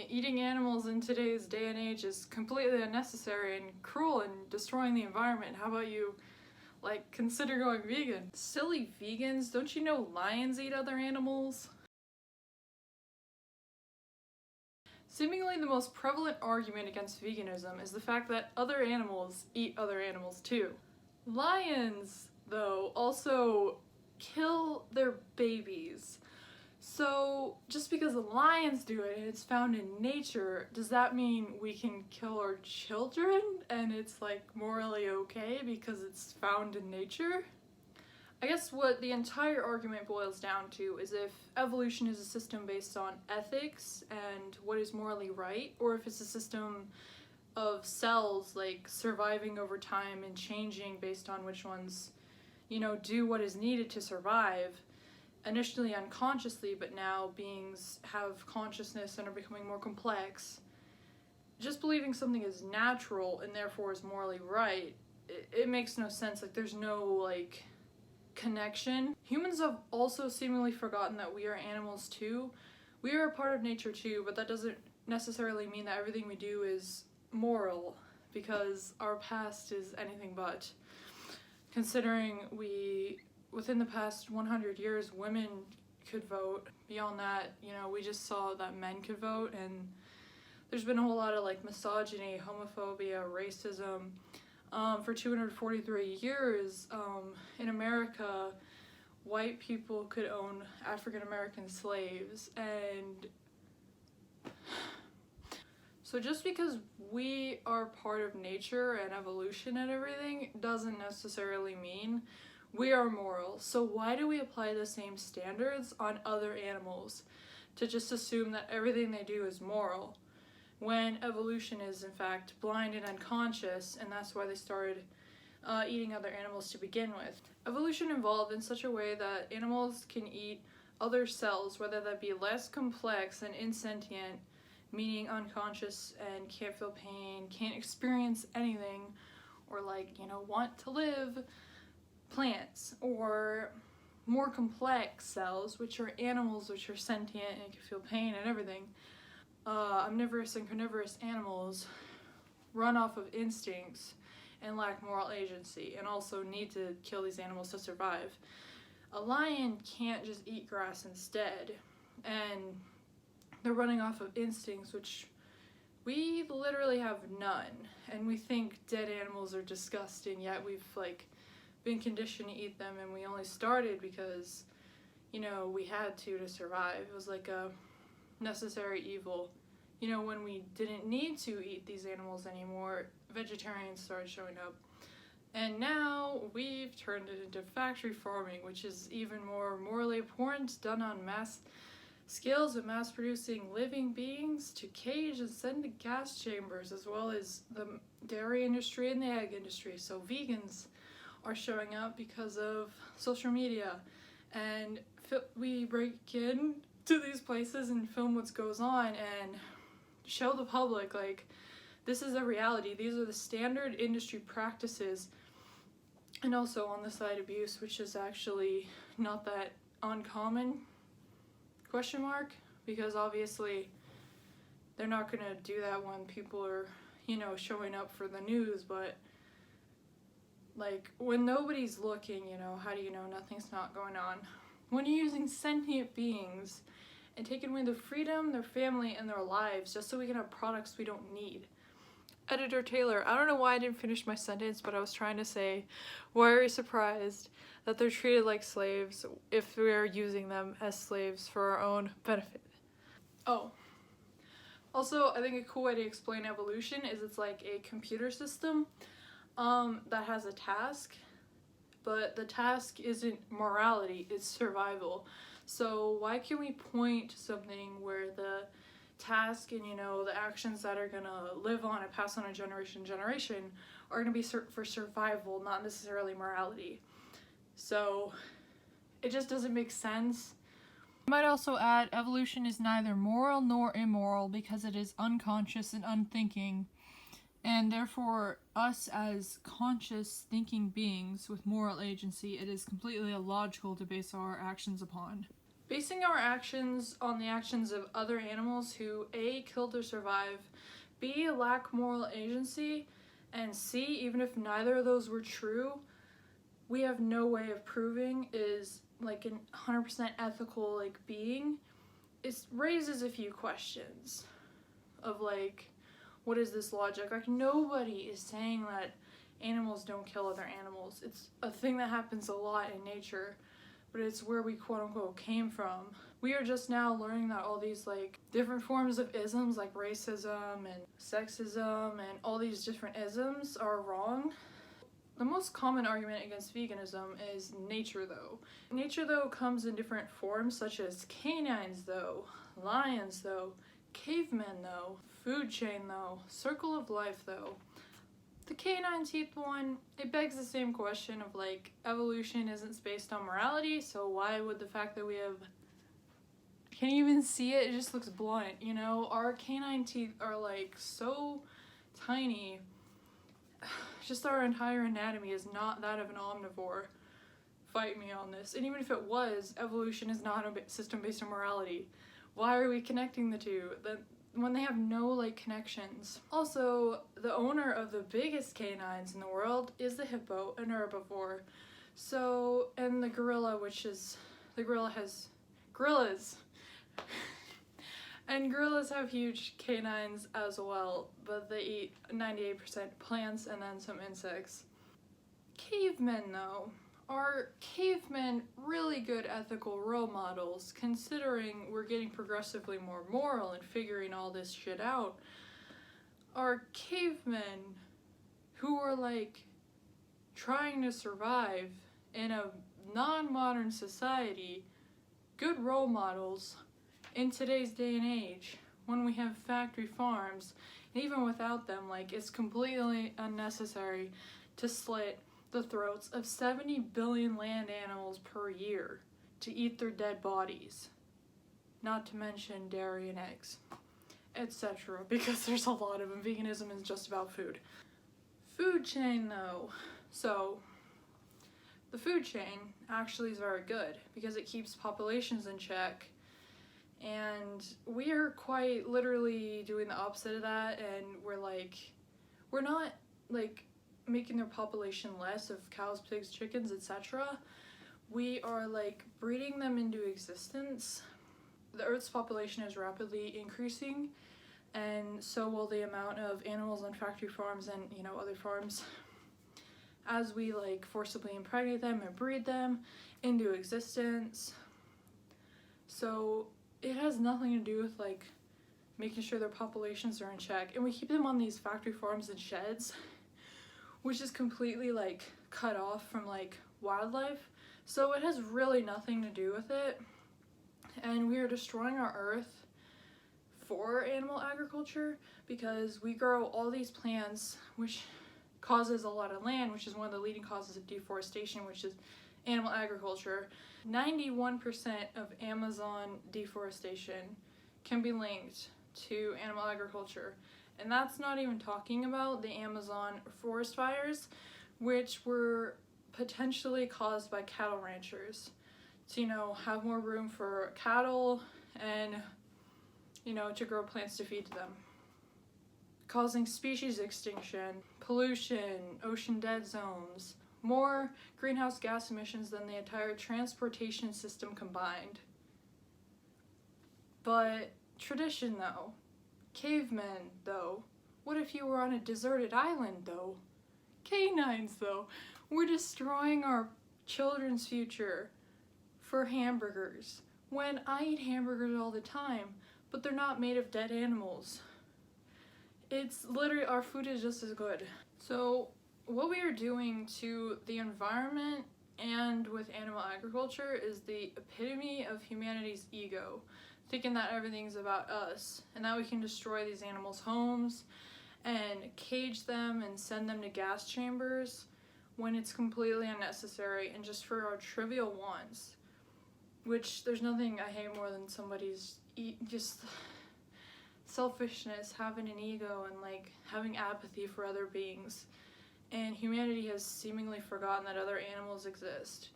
eating animals in today's day and age is completely unnecessary and cruel and destroying the environment. How about you, like, consider going vegan? Silly vegans, don't you know lions eat other animals? Seemingly the most prevalent argument against veganism is the fact that other animals eat other animals too. Lions, though, also kill their babies. So just because the lions do it and it's found in nature, does that mean we can kill our children and it's like morally okay because it's found in nature? I guess what the entire argument boils down to is if evolution is a system based on ethics and what is morally right, or if it's a system of cells like surviving over time and changing based on which ones, do what is needed to survive, initially unconsciously, but now beings have consciousness and are becoming more complex. Just believing something is natural and therefore is morally right, it makes no sense. Like, there's no, connection. Humans have also seemingly forgotten that we are animals too. We are a part of nature too, but that doesn't necessarily mean that everything we do is moral, because our past is anything but. Considering within the past 100 years, women could vote. Beyond that, we just saw that men could vote, and there's been a whole lot of misogyny, homophobia, racism. For 243 years, in America, white people could own African American slaves, and so just because we are part of nature and evolution and everything doesn't necessarily mean we are moral. So why do we apply the same standards on other animals to just assume that everything they do is moral, when evolution is in fact blind and unconscious, and that's why they started eating other animals to begin with? Evolution evolved in such a way that animals can eat other cells, whether that be less complex and insentient, meaning unconscious and can't feel pain, can't experience anything, or want to live, plants, or more complex cells, which are animals, which are sentient and can feel pain and everything. Omnivorous and carnivorous animals run off of instincts and lack moral agency, and also need to kill these animals to survive. A lion can't just eat grass instead, and they're running off of instincts, which we literally have none, and we think dead animals are disgusting, yet we've been conditioned to eat them, and we only started because we had to survive. It was like a necessary evil. When we didn't need to eat these animals anymore, vegetarians started showing up, and now we've turned it into factory farming, which is even more morally abhorrent, done on mass scales of mass producing living beings to cage and send to gas chambers, as well as the dairy industry and the egg industry. So vegans are showing up because of social media, and we break in to these places and film what goes on and show the public this is a reality. These are the standard industry practices. And also on the side, abuse, which is actually not that uncommon, ? Because obviously they're not gonna do that when people are showing up for the news, but when nobody's looking, how do you know nothing's not going on? When you're using sentient beings and taking away their freedom, their family, and their lives just so we can have products we don't need. Editor Taylor, I don't know why I didn't finish my sentence, but I was trying to say, why are you surprised that they're treated like slaves if we're using them as slaves for our own benefit? Oh. Also, I think a cool way to explain evolution is it's like a computer system that has a task, but the task isn't morality, it's survival. So why can we point to something where the task and the actions that are gonna live on and pass on a generation to generation are gonna be for survival, not necessarily morality? So it just doesn't make sense. I might also add, evolution is neither moral nor immoral because it is unconscious and unthinking, and therefore us as conscious thinking beings with moral agency, it is completely illogical to base our actions upon. Basing our actions on the actions of other animals who A, killed or survived, B, lack moral agency, and C, even if neither of those were true, we have no way of proving is like an 100% ethical like being. It raises a few questions of like, what is this logic? Like, nobody is saying that animals don't kill other animals. It's a thing that happens a lot in nature, but it's where we quote unquote came from. We are just now learning that all these like different forms of isms like racism and sexism and all these different isms are wrong. The most common argument against veganism is nature though. Nature though comes in different forms such as canines though, lions though, cavemen though, food chain though, circle of life though. The canine teeth one, it begs the same question of like, evolution isn't based on morality, so why would the fact that we have, can't even see it, it just looks blunt, you know? Our canine teeth are like so tiny. Just our entire anatomy is not that of an omnivore. Fight me on this. And even if it was, evolution is not a system based on morality. Why are we connecting the two when they have no like connections? Also, the owner of the biggest canines in the world is the hippo, an herbivore. So, and the gorilla, has gorillas. And gorillas have huge canines as well, but they eat 98% plants and then some insects. Cavemen though, are cavemen really good ethical role models, considering we're getting progressively more moral and figuring all this shit out? Are cavemen who are like trying to survive in a non-modern society good role models in today's day and age when we have factory farms? And even without them, like, it's completely unnecessary to slit the throats of 70 billion land animals per year to eat their dead bodies, not to mention dairy and eggs, etc., because there's a lot of them. Veganism is just about food. Food chain though, so the food chain actually is very good because it keeps populations in check, and we are quite literally doing the opposite of that, and we're not like making their population less of cows, pigs, chickens, etc. We are like breeding them into existence. The Earth's population is rapidly increasing, and so will the amount of animals on factory farms and, you know, other farms, as we like forcibly impregnate them and breed them into existence. So it has nothing to do with like making sure their populations are in check, and we keep them on these factory farms and sheds, which is completely like cut off from like wildlife. So it has really nothing to do with it, and we are destroying our earth for animal agriculture because we grow all these plants, which causes a lot of land, which is one of the leading causes of deforestation, which is animal agriculture. 91% of Amazon deforestation can be linked to animal agriculture. And that's not even talking about the Amazon forest fires, which were potentially caused by cattle ranchers to, you know, have more room for cattle and, you know, to grow plants to feed them, causing species extinction, pollution, ocean dead zones, more greenhouse gas emissions than the entire transportation system combined. But tradition though, cavemen though, what if you were on a deserted island though? Canines though, we're destroying our children's future for hamburgers, when I eat hamburgers all the time, but they're not made of dead animals. It's literally, our food is just as good. So what we are doing to the environment and with animal agriculture is the epitome of humanity's ego, thinking that everything's about us and that we can destroy these animals' homes and cage them and send them to gas chambers when it's completely unnecessary and just for our trivial wants, which there's nothing I hate more than somebody's just selfishness, having an ego, and like having apathy for other beings. And humanity has seemingly forgotten that other animals exist.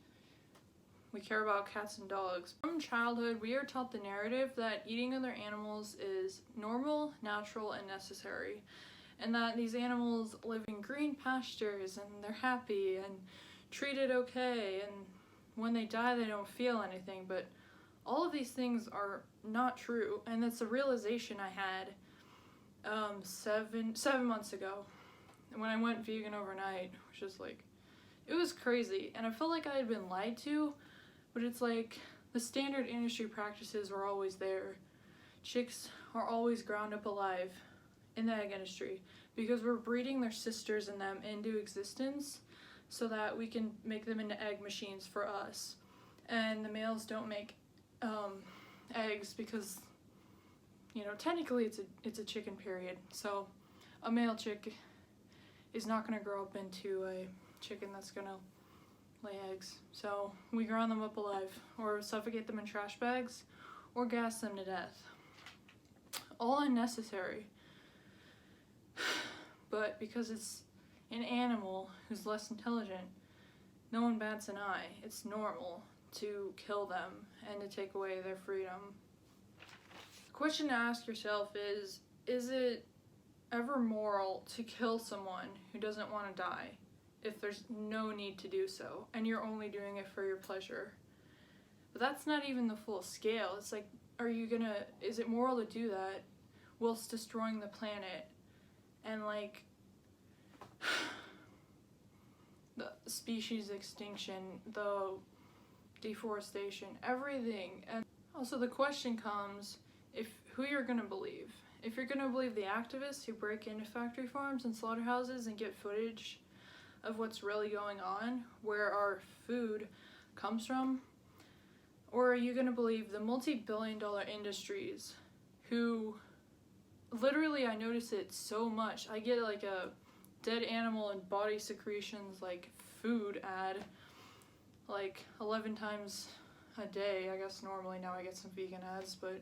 We care about cats and dogs. From childhood, we are taught the narrative that eating other animals is normal, natural, and necessary, and that these animals live in green pastures and they're happy and treated okay, and when they die they don't feel anything. But all of these things are not true, and that's a realization I had 7 months ago when I went vegan overnight, which is like, it was crazy, and I felt like I had been lied to, but it's like the standard industry practices were always there. Chicks are always ground up alive in the egg industry because we're breeding their sisters and them into existence so that we can make them into egg machines for us. And the males don't make eggs because, you know, technically it's a chicken, period. So a male chick is not going to grow up into a chicken that's going to lay eggs. So we ground them up alive, or suffocate them in trash bags, or gas them to death. All unnecessary. But because it's an animal who's less intelligent, no one bats an eye. It's normal to kill them and to take away their freedom. The question to ask yourself is it ever moral to kill someone who doesn't want to die if there's no need to do so and you're only doing it for your pleasure? But that's not even the full scale. It's like, is it moral to do that whilst destroying the planet and like the species extinction, the deforestation, everything? And also the question comes, who you're gonna believe. If you're gonna believe the activists who break into factory farms and slaughterhouses and get footage of what's really going on, where our food comes from, or are you gonna believe the multi-billion-dollar industries who, literally, I notice it so much. I get like a dead animal and body secretions like food ad like 11 times a day. I guess normally now I get some vegan ads, but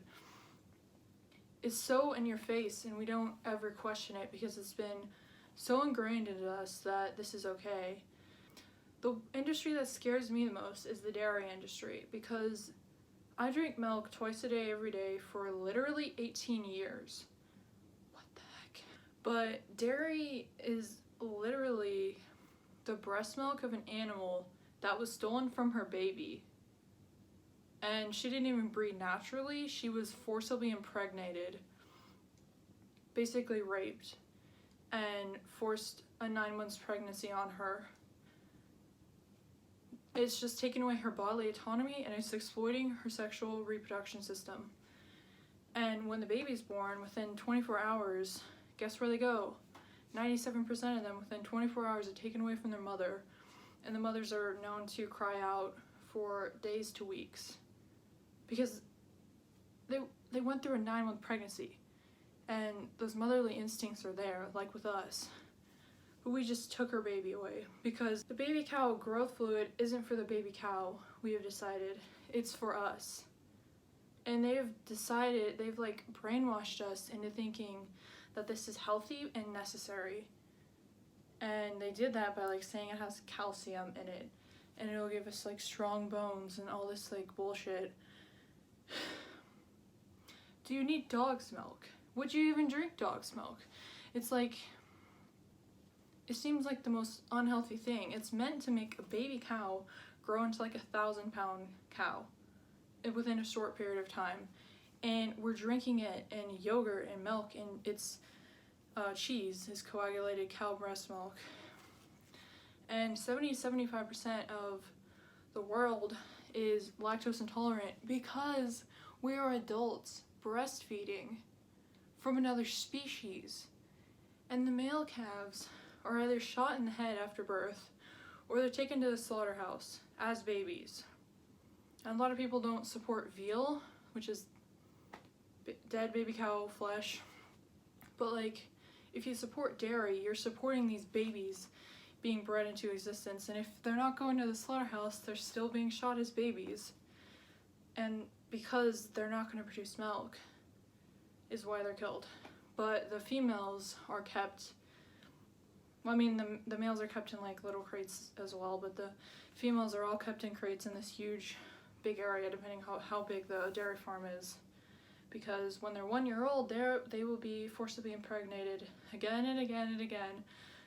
it's so in your face and we don't ever question it because it's been so ingrained into us that this is okay. The industry that scares me the most is the dairy industry, because I drink milk twice a day every day for literally 18 years. What the heck? But dairy is literally the breast milk of an animal that was stolen from her baby. And she didn't even breed naturally. She was forcibly impregnated, basically raped, and forced a 9 months pregnancy on her. It's just taking away her bodily autonomy and it's exploiting her sexual reproduction system. And when the baby's born, within 24 hours, guess where they go? 97% of them within 24 hours are taken away from their mother, and the mothers are known to cry out for days to weeks because they went through a 9-month pregnancy, and those motherly instincts are there, like with us. But we just took her baby away because the baby cow growth fluid isn't for the baby cow, we have decided. It's for us. And they've like brainwashed us into thinking that this is healthy and necessary. And they did that by like saying it has calcium in it and it'll give us like strong bones and all this like bullshit. Do you need dog's milk? Would you even drink dog's milk? It's like, it seems like the most unhealthy thing. It's meant to make a baby cow grow into like 1,000-pound cow within a short period of time. And we're drinking it in yogurt and milk, and it's cheese is coagulated cow breast milk. And 70-75% of the world is lactose intolerant because we are adults breastfeeding from another species. And the male calves are either shot in the head after birth or they're taken to the slaughterhouse as babies. And a lot of people don't support veal, which is dead baby cow flesh. But like, if you support dairy, you're supporting these babies being bred into existence, and if they're not going to the slaughterhouse, they're still being shot as babies. And because they're not going to produce milk is why they're killed. But the females are kept Well, I mean, the males are kept in like little crates as well, but the females are all kept in crates in this huge, big area, depending how big the dairy farm is. Because when they're 1 year old, they will be forcibly impregnated again and again and again,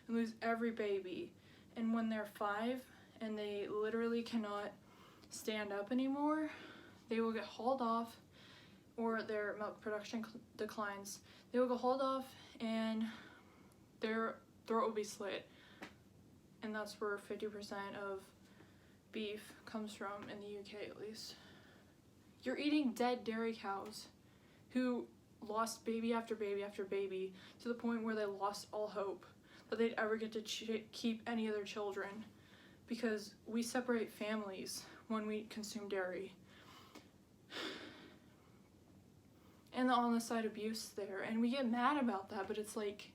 and lose every baby. And when they're 5 and they literally cannot stand up anymore, they will get hauled off, or their milk production declines. They will get hauled off, and their throat will be slit. And that's where 50% of beef comes from in the UK, at least. You're eating dead dairy cows who lost baby after baby after baby to the point where they lost all hope that they'd ever get to keep any of their children, because we separate families when we consume dairy. And the on-the-side abuse there, and we get mad about that, but it's like,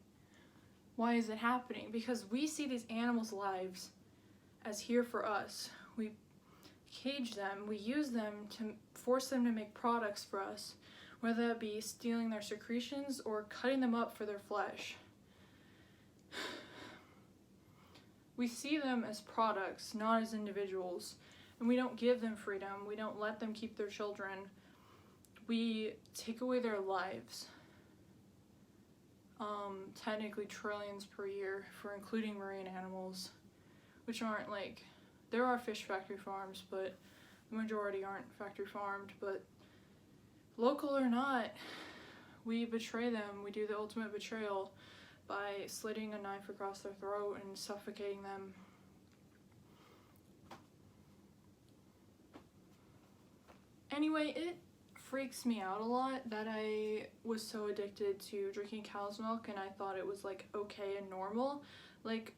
why is it happening? Because we see these animals' lives as here for us. We cage them, we use them to force them to make products for us, whether that be stealing their secretions or cutting them up for their flesh. We see them as products, not as individuals, and we don't give them freedom. We don't let them keep their children. We take away their lives. Technically trillions per year for including marine animals, which aren't like, there are fish factory farms, but the majority aren't factory farmed. But local or not, we betray them. We do the ultimate betrayal by slitting a knife across their throat and suffocating them. Anyway, it freaks me out a lot that I was so addicted to drinking cow's milk and I thought it was like okay and normal. Like,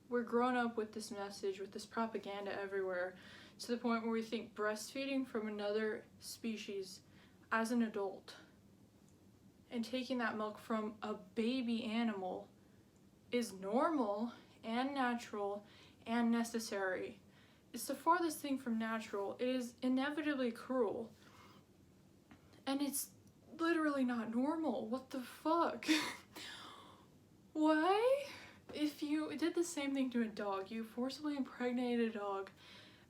we're grown up with this message, with this propaganda everywhere, to the point where we think breastfeeding from another species as an adult and taking that milk from a baby animal is normal and natural and necessary. It's the farthest thing from natural. It is inevitably cruel. And it's literally not normal. What the fuck? Why? If you did the same thing to a dog, you forcibly impregnated a dog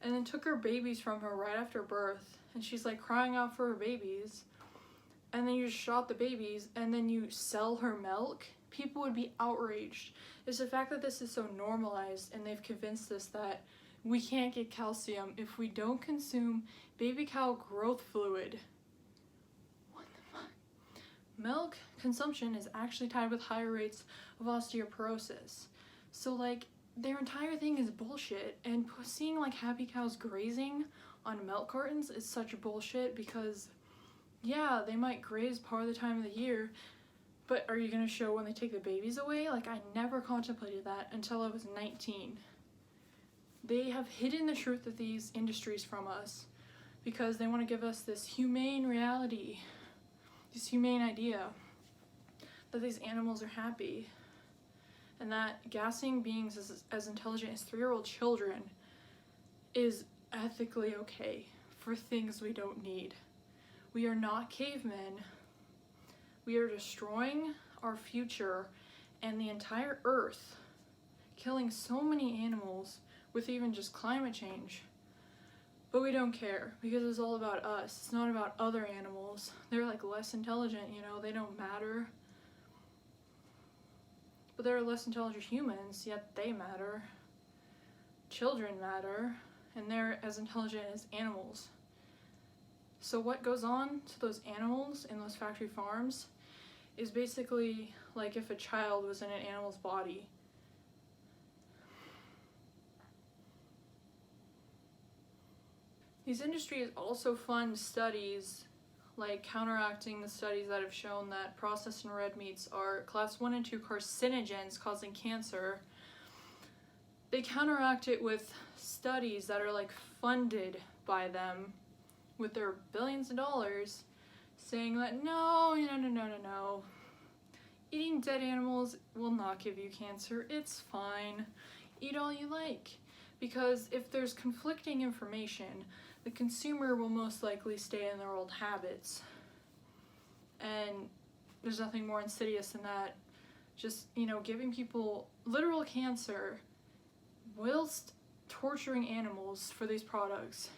and then took her babies from her right after birth, and she's like crying out for her babies, and then you just shot the babies and then you sell her milk, people would be outraged. It's the fact that this is so normalized and they've convinced us that we can't get calcium if we don't consume baby cow growth fluid. Milk consumption is actually tied with higher rates of osteoporosis. So like, their entire thing is bullshit, and seeing like happy cows grazing on milk cartons is such bullshit, because yeah, they might graze part of the time of the year, but are you gonna show when they take the babies away? Like, I never contemplated that until I was 19. They have hidden the truth of these industries from us because they want to give us this humane reality, this humane idea that these animals are happy, and that gassing beings as intelligent as 3-year-old children is ethically okay for things we don't need. We are not cavemen. We are destroying our future and the entire earth, killing so many animals with even just climate change. But we don't care, because it's all about us. It's not about other animals. They're like less intelligent, you know, they don't matter. But there are less intelligent humans, yet they matter. Children matter, and they're as intelligent as animals. So what goes on to those animals in those factory farms is basically like if a child was in an animal's body. These industries also fund studies, like counteracting the studies that have shown that processed and red meats are class 1 and 2 carcinogens causing cancer. They counteract it with studies that are like funded by them with their billions of dollars, saying that no. Eating dead animals will not give you cancer. It's fine. Eat all you like. Because if there's conflicting information, the consumer will most likely stay in their old habits. And there's nothing more insidious than that just, giving people literal cancer whilst torturing animals for these products.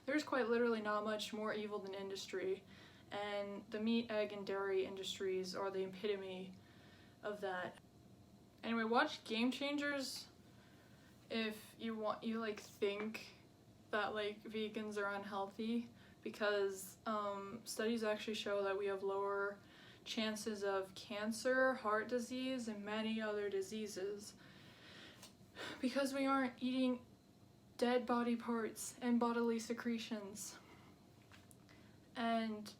There's quite literally not much more evil than industry, and the meat, egg, and dairy industries are the epitome of that. Anyway, watch Game Changers if you think that vegans are unhealthy, because studies actually show that we have lower chances of cancer, heart disease, and many other diseases because we aren't eating dead body parts and bodily secretions. And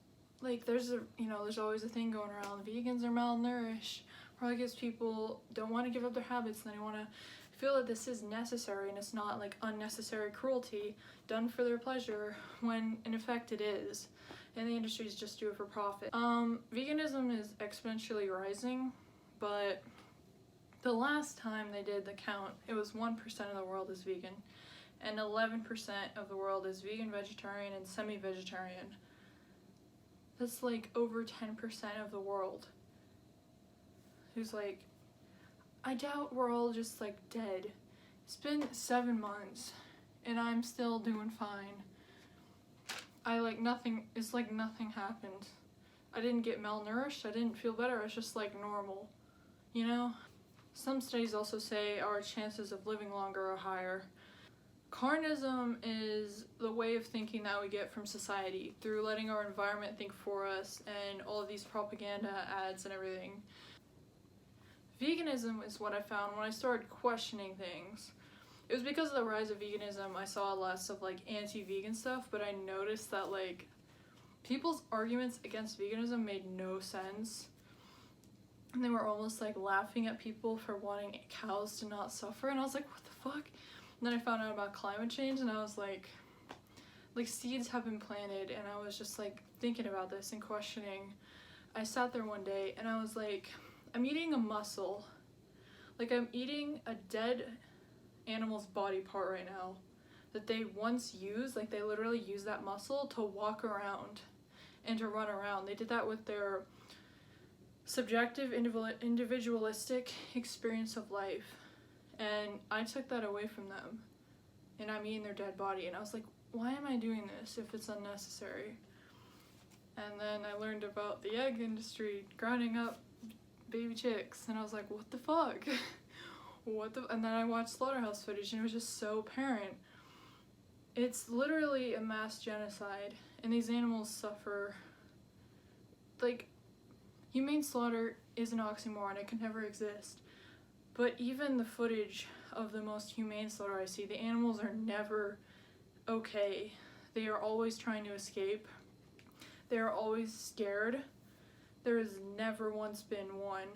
there's always a thing going around, vegans are malnourished, probably because people don't want to give up their habits and they want to feel that this is necessary, and it's not unnecessary cruelty done for their pleasure, when in effect it is, and the industries just do it for profit. Veganism is exponentially rising, but the last time they did the count, it was 1% of the world is vegan, and 11% of the world is vegan, vegetarian, and semi-vegetarian. That's over 10% of the world who's I doubt we're all just dead. It's been 7 months and I'm still doing fine. It's nothing happened. I didn't get malnourished, I didn't feel better, it's just normal, Some studies also say our chances of living longer are higher. Carnism is the way of thinking that we get from society through letting our environment think for us and all of these propaganda ads and everything. Veganism is what I found when I started questioning things. It was because of the rise of veganism I saw less of anti-vegan stuff, but I noticed that people's arguments against veganism made no sense. And they were almost laughing at people for wanting cows to not suffer, and I was what the fuck? And then I found out about climate change, and I was seeds have been planted, and I was just thinking about this and questioning. I sat there one day and I was I'm eating a muscle. I'm eating a dead animal's body part right now that they once used. They literally used that muscle to walk around and to run around. They did that with their subjective, individualistic experience of life. And I took that away from them. And I'm eating their dead body. And I was why am I doing this if it's unnecessary? And then I learned about the egg industry grinding up baby chicks, and I was what the fuck? And then I watched slaughterhouse footage, and it was just so apparent. It's literally a mass genocide, and these animals suffer. Humane slaughter is an oxymoron, it can never exist. But even the footage of the most humane slaughter I see, the animals are never okay. They are always trying to escape. They are always scared. There has never once been one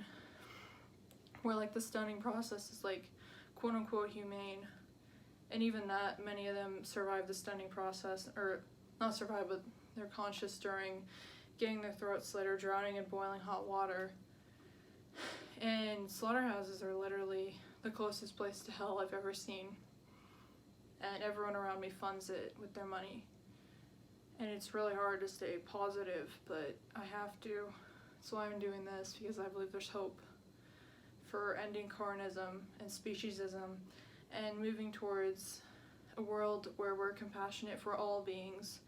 where the stunning process is quote unquote humane, and even that, many of them survive the stunning process, or not survive, but they're conscious during getting their throats slit or drowning in boiling hot water. And slaughterhouses are literally the closest place to hell I've ever seen, and everyone around me funds it with their money, and it's really hard to stay positive, but I have to. That's why I'm doing this, because I believe there's hope for ending carnism and speciesism and moving towards a world where we're compassionate for all beings,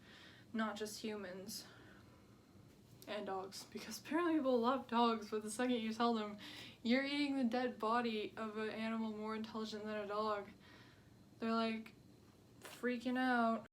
not just humans and dogs, because apparently people love dogs, but the second you tell them you're eating the dead body of an animal more intelligent than a dog, they're freaking out.